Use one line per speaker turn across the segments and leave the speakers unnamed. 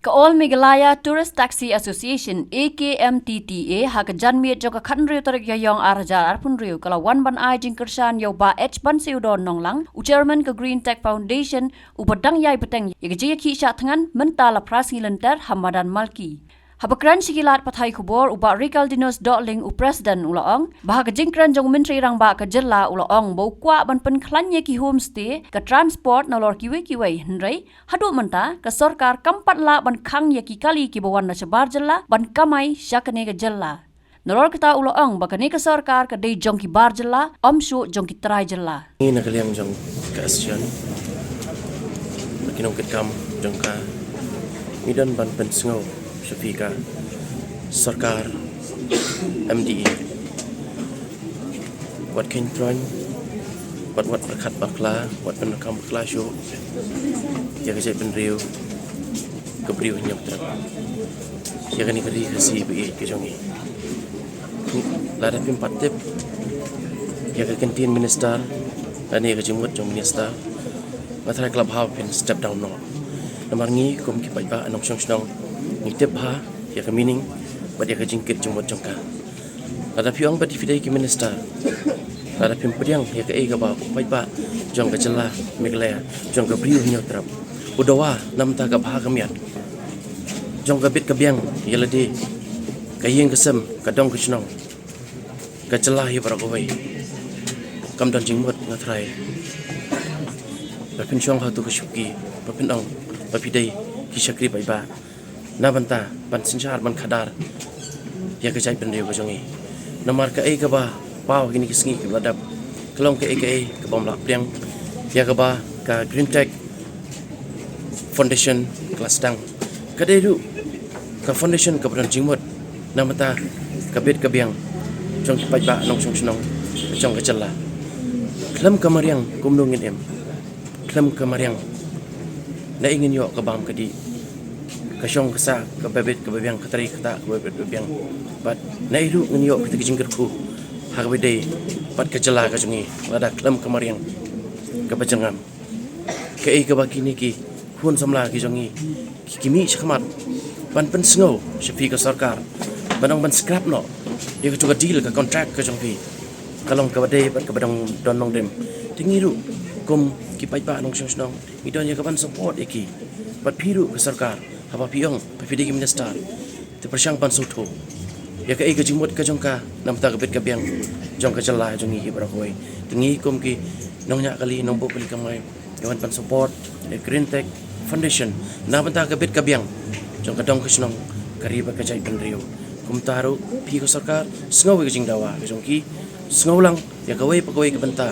All Meghalaya Tourist Taxi Association AKMTTA hak janmiet joka khanriu tarik yayong arjar arpun riu kalau wan ban ai jingkersan yo ba H ban siudon nonglang u chairman ke Green Tech Foundation upadang yai peteng yekji ki sha thangan mentala prasi lenter Hamadan Malki. Habakran sikilat pathai kubor uba Rikaldinos Dotling u President ulaong bahag jingkran jong menteri rang ba ka jella ulaong bau kwa ban pen klanye ki homestay ka transport nolor kiwe hendrai hadu menta ka sarkar kampat la ban khang ya ki kali ki bawan na sebar jella ban kamai syakane ka jella nolor kita ulaong bakane ka sarkar ka dei jong ki bar jella omsu jong ki trai jella
ini nakaliang jong ka asyan makinong kitkam jong ka idan ban pensngo Syafika Sarkar MDE Wat Kentron Wat Berkat Bakla Wat Penakam Bakla Syuk Jaga Jai Penriu Kebriu Nyok Terap Jaga Ni Keri Kasi Bagi Kejongi Lada Pimpat Tip Jaga Kentin Minister Ani Jaga Jemut Jong Minister Matrai Club Hub Pin Step Down No Namar Ngi Kum Kipai Ba Anong Syong Syong Ngitip ha ya ka meaning bad ya ka jingkit jumot jongka ada piong bad difidai ki minister ada pimpediang ya ka ega ba upai ba jong ka jela Meghalaya jong ka briu nyo trap udawa nam ta ka bha ka miat jong ka bit ka biang ya ladi ka yeng ka sem ka dong ka chnong ka jela hi bara ko wai kam dan jingmot na thrai ba pin chong ha tu ka shuki ba pin ong ba pidai ki shakri bai ba na banta ban sinjar ban khadar ya ka jai penriu ka jongi namar ka ka ba paw gini kisngi ka ladap kalong ka ka bom lak priang ya ka ba ka Green Tech Foundation kelas dang ka deru ka foundation ka ban jingmot namata ka bet ka biang jong pai ba nong song snong jong ka challa klam ka mariang kumnungin em klam ka mariang na ingin yo ka bam ka di kasyong kasa kababit kababiang katari kata kababit kababiang but na ilu nganyo kita kijingkerku hakabide pat kajala kajungi lada klam kamariang kabajangam kai kabaki niki hun samla kijongi kimi shakmat ban pen sngo shafi ka sarkar banong ban scrap no ye ka deal ka contract ka jongpi kalong kabade pat kabadong donong dem tingiru kum kipai pa nong snong idon ye ka ban support eki pat phiru ka sarkar apa piong pepidiki minister te persyang pan soto ya ka ega jimot ka jongka nam ta ka bet ka biang jong ka jala jongi ki barakoi tingi kum ki nong nya kali nong bo kali kamai yawan pan support the Green Tech Foundation nam ta ka bet ka biang jong ka dong ka snong kari ba ka jai penriu kum taru pi ko sarkar sngow ka jing dawa ka jongki sngow lang ya ka wei pa ka benta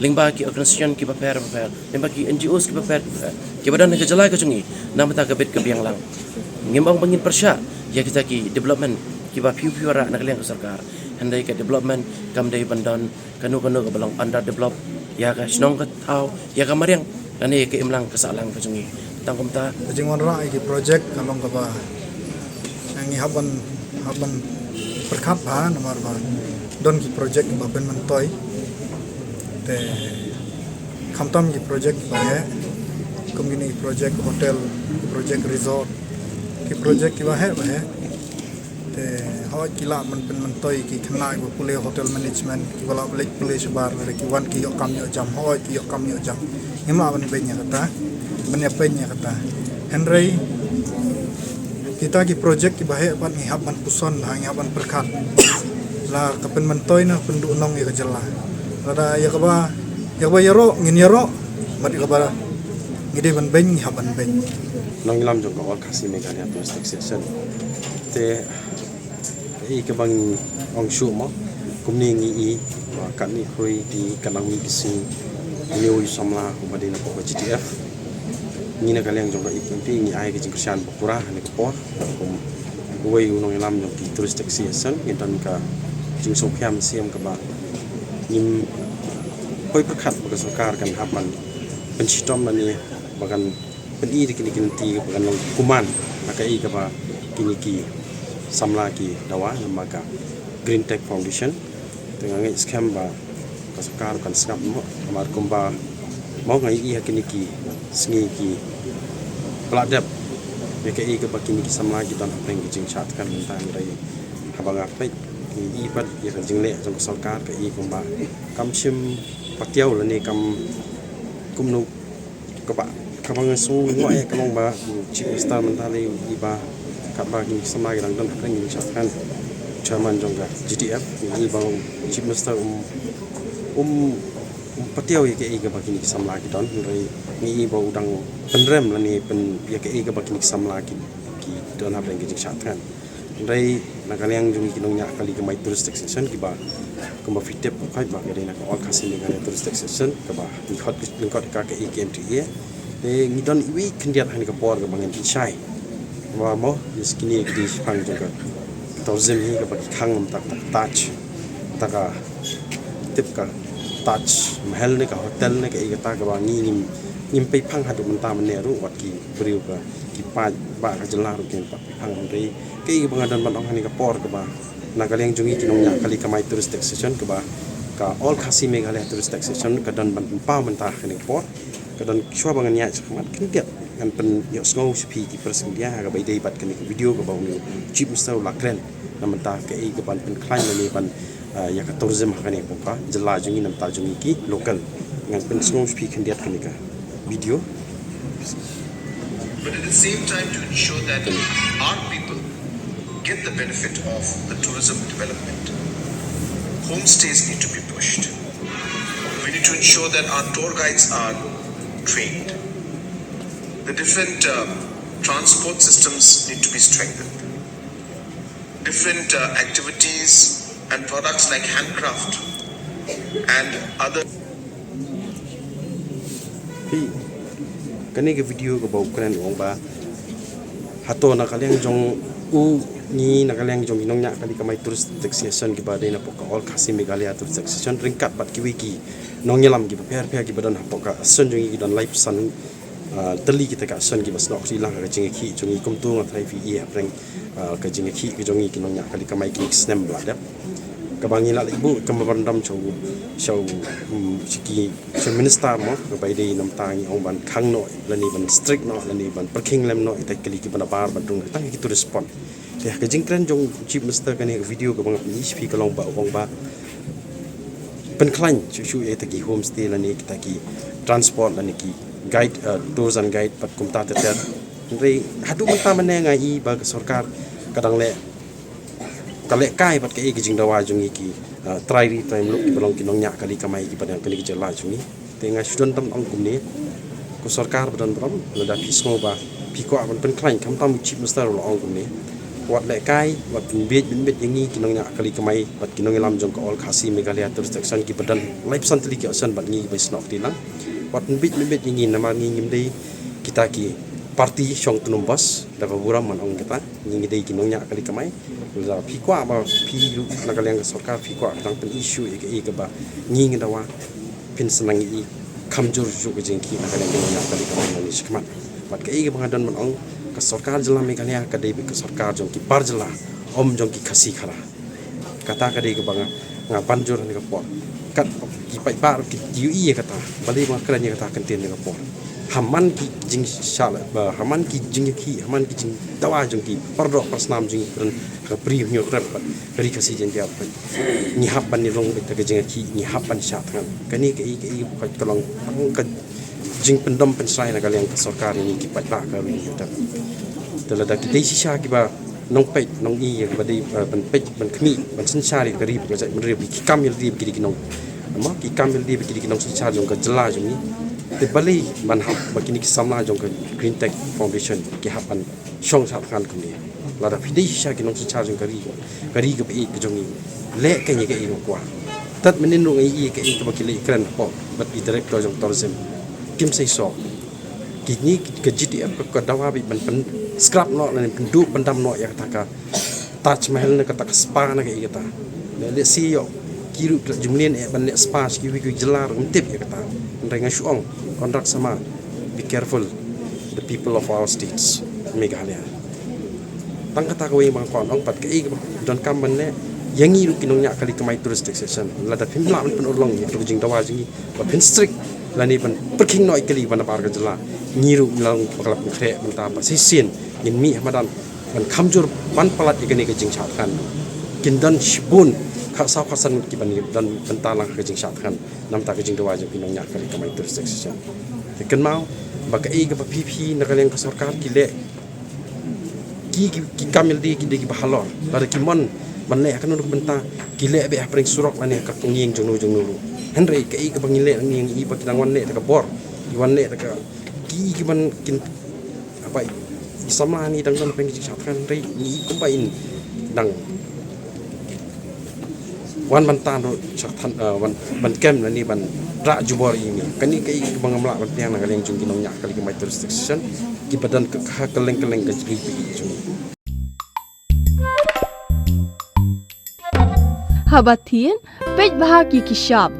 lingba ki organisation ki paper lingba ki NGOs ki paper ki badan ka jalai ka jungi nam ta ka bet ka biang lang ngimbang bangin persya ya kita ki development ki ba piu ra nak liang ka sarkar handai ka development kam dai bandan kanu ka belong under develop ya ka snong ka tau ya ka mariang ane ka imlang ka salang ka jungi tangkom ta
jingwan ra ki project kalong ka ba ngi haban perkat ba nomor ba don ki project ba ben mantoi te kamtam ki project ba hai community project hotel project resort ki project ki ba hai te ho kila man pen mantoi ki khna ba pule hotel management ki bala balik pule sebar ki wan ki yo kam yo jam ho ki yo kam yo jam hima ban benya kata henry kita ki project ki ba hai ban ngihap ban puson hang ban perkat la kapen mantoi na pendu nong ya jela ada ya kaba yaro ngin yaro mat kaba ngide ban ben haban ben
nong lam jong ko kasi Meghalaya Tourist Association te ke bang ong shu mo kumni ngi i wa kan ni hui di kanang mi kisi ni wi samla ko badina ko GTF ni na kaleng jong ko ikimpi ngi ai ke jingksan pura ni ko ko wei nong lam jong ki Tourist Association intan ka jing so phiam siam ka ba nim poi perkat bagi sarkar kan hapan pensitom nani bagan peni kini ti bagan kuman maka i ka ba kini ki samla ki dawa maka Green Tech Foundation dengan scam ba ka sarkar kan snap mo kamar kumba mau ngai i kini ki sngi ki pladap ya ke ke bakini ki samla ki don apeng jing chat kan tang rai habang ape i pat ya kan jing le jong sarkar ke i kumba kam chim patiau la ni kam kumnu ka ba kabang su ngoi kamong ba chief minister mentali i ba ka ba ki samla ki don apeng jing chat kan chairman jong ga GTF i ba chief minister patiau ya ke bakini ki samla ki don rai ni ba udang penrem la ni pen ya ke bakini ki samla ki don apeng jing chat kan rai nakaliang jungi kinongnya kali ke my touristic section kiba kumba fitep kai ba gari nak all kasih ni touristic section kiba ni hot lingkot ka ke KMTA de ngidon iwi kendiat hani ke por ke bangen chai wa mo iskini di pang juga tourism hi ke bagi khang tak touch taka tip ka touch mahal ni ka hotel ni ke ta ke bangi nim pe phang hadu menta mane ru wat ki beriu ka ki pa ba ka jelar ke pa phang ri ke bangadan ban hani ka por ke ba nakaliang jungi kinongnya kali ka my touristic section ke ba ka all khasi Meghalaya touristic section ka dan ban pa menta hani por ka dan shwa bangan nya chamat kintiat kan pen yo snow spi ki person dia ga bai dei bat kan video ka ba ni chief minister lakren namenta ke ban pen klein ni ban ya ka tourism hani pa jela jungi nam ta jungi ki local ngan pen snow spi kintiat kan ka video.
But at the same time, to ensure that our people get the benefit of the tourism development, homestays need to be pushed. We need to ensure that our tour guides are trained. The different transport systems need to be strengthened. Different activities and products like handcraft and other
kani ke video ke bau kren ong ba hato nakaliang jong ni nakaliang jong inongnya kali kamai touristic section ki badai na poka all khasi Meghalaya touristic section ringkat pat ki wiki nong nyelam ki per ki badan poka sun jong ki don live sun teli kita ka sun ki bas nok silang ka jing ki jong kum tu ngatai vi apreng ka jing ki jong ki nongnya kali kamai ki snem blada kabangi la ibu kembandam chau siki minister mo bai dei nam tangi ong ban khang no lani ban strict no lani ban parking lem no ita kali ki ban bar ban dung tang ki to respond ya ka jingkran jong chief minister kan video ka bang ni spi ka long ba pen klan chu e ta ki homestay lani kita ki transport lani ki guide tours and guide pat kumta te ter rei hadu mata mane ngai ba sarkar kadang le kale kai pat ke jing dawa jungi ki try look ki belong ki nong nya kali kamai ki padang kali ki jela jungi tenga student tam ong kum ni ko sarkar badan bram lada pismo ba piko aban pen klain kam tam chief minister lo ong kum ni wat le kai wat bin bet yangi ki nong nya kali kamai pat ki nong lam jong ko all khasi Meghalaya touristic section ki badan life santli ki asan bat ngi bai snok tilang wat bin bet yangi namar ngi ngim dei kita ki parti syong tunum bas dapat buram man ong kita ngi dei ki nong nya kali kamai la pikwa ba pi nakaliang sarkar pikwa tang pen issue ke ba ngi dawa pin senang i kamjur ju ke jengki nakaliang nya kali kamai ni sikmat bat ke bangadan man ong ka sarkar jela Meghalaya ka dei ke sarkar jong ki par jela om jong ki khasi khara kata ka dei ke banga nga banjur ni ka por kat ki pai par ki yu i kata bali ma kranya kata kenten ni ka por haman ki jing shala ba haman ki jing ki haman ki jing dawa jong ki pardo pasnam jing ren ka pri nyo rap kari kasi jen dia ni hapan ni rong ta ke jing ki ni hapan sha than kani ke ka tolong ka jing pendom pensai na kaliang sarkar ni ki pa ka ri ta tela da ki dei sha ki ba nong pe nong i ba dei ban pe ban khmi ban sin sha ri kari ba jai mri ki kamil ri ki nong ama ki kamil ri ki nong sin sha jong ka jela jong ni te bali man hap bakini ki samla jong ka Green Tech Foundation ki hapan shong sa kan kum ni la da pidei sha ki nong sa charging kari ka bi ki jong ni le ka ni ka i kwa tat menin ro i ka i ka bakili kran po bat i director jong tourism kim sai so ki ni ka GTF ka dawa bi ban pen scrap no la pen du pendam no ya ta ka Taj Mahal na ka ta spa na ka i ta le si yo kiru jumlin e ban le spa ki wi ki jelar tip ya ta renga shuong kontrak sama be careful the people of our states Meghalaya tang kata ko bang kon ong pat ke don kam ban ne yangi ru kinong nya kali kamai touristic section la da phim la pen urlong ni ru jing dawa jingi ba pin strict la ni ban parking no ikali ban par ka jala ngiru lang paklap khre ban ta pa sin in mi hamadan ban khamjur ban palat igani ke jing chat kan kin dan shibun kha sa khasan ki ban dan bentalang ke jing chat kan nam ta ke jing dawa je pinong nyak kali kamai tur section te kan mau ba ka i ke pp na kaleng ka sarkar ki le ki kamil di ki de ki bahalor pada ki mon man le kan untuk benta ki le be apring surok lane ka nging jong nu henry ka i ke bangile nging i pa kinang wan le ta ka bor i wan le ta ka ki man kin apa sama ni dang dan pengi cakap rei ni kumbain dang wan bantan cakap ban kem ni ban ra jubor ini kani kai bangamla ban tiang nang kaleng jung kinong nyak kali ke maitur section ki badan ke keleng ke jipi jung
Habatin pej bahagi kishap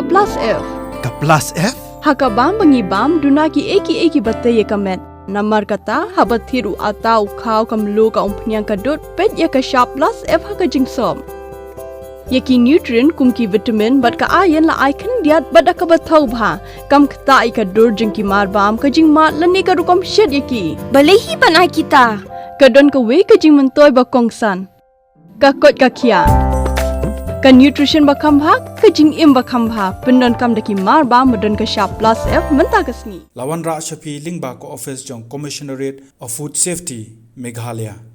plus F
Ka plus F?
hakabam bangibam dunaki eki batay kamet Namar kata habat thiru atau kau kamlu ka umpnyang kadut pet ya ka sharp plus F ha ka jingsom. Yaki nutrient kum ki vitamin bat ka iron la ai kan diat bat ka bathau bha kam kta i ka dur jing ki mar bam ka jing mat lani ka rukom shed yaki.
Balehi banai kita.
Ka don ka we ka jing mentoy ba kongsan. Ka kot ka kia. Ka nutrition ba kham bha ka jing im ba kham bha pendon kam daki mar bam madon ka sharp plus F menta ka sni.
Lawan Ra Shafi Lingba ko office jong Commissionerate of Food Safety Meghalaya